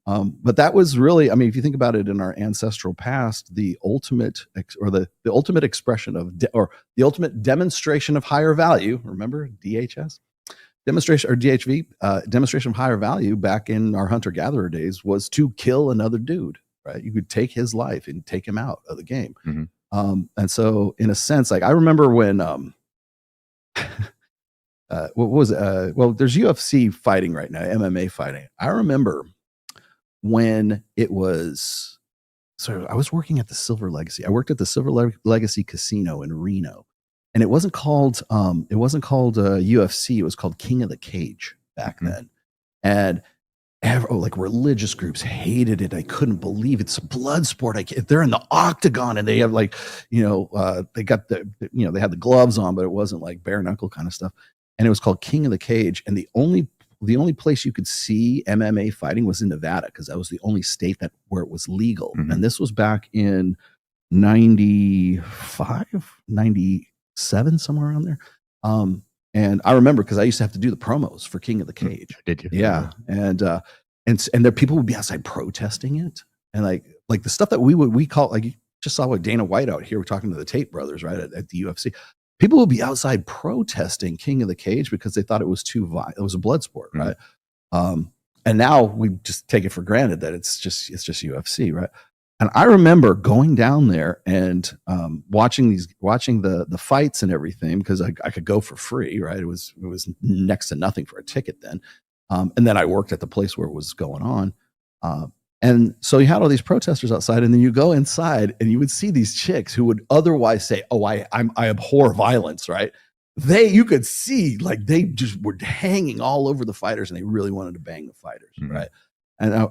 But that was really, I mean, if you think about it in our ancestral past, the ultimate the ultimate expression of or the ultimate demonstration of higher value. Remember DHS? Demonstration or DHV, demonstration of higher value back in our hunter-gatherer days was to kill another dude, right? You could take his life and take him out of the game. And so in a sense, like I remember when, what was, well, there's UFC fighting right now, MMA fighting. I remember when it was, so I was working at the Silver Legacy. I worked at the Silver Legacy Casino in Reno. And it wasn't called UFC. It was called King of the Cage back then. And like religious groups hated it. I couldn't believe it's a blood sport. They're in the octagon and they have like, they got they had the gloves on, but it wasn't like bare knuckle kind of stuff. And it was called King of the Cage. And the only place you could see MMA fighting was in Nevada because that was the only state where it was legal. And this was back in 95, 97, somewhere around there. And I remember because I used to have to do the promos for King of the Cage. Did you? Yeah. And there people would be outside protesting it. And like the stuff that we call, like you just saw with Dana White out here, we're talking to the Tate brothers, right? At the UFC. People would be outside protesting King of the Cage because they thought it was too violent. It was a blood sport, right? And now we just take it for granted that it's just UFC, right? And I remember going down there and watching the fights and everything because I could go for free, right? It was next to nothing for a ticket then. And then I worked at the place where it was going on. And so you had all these protesters outside, and then you go inside and you would see these chicks who would otherwise say, "Oh, I abhor violence," right? You could see like they just were hanging all over the fighters and they really wanted to bang the fighters, right? And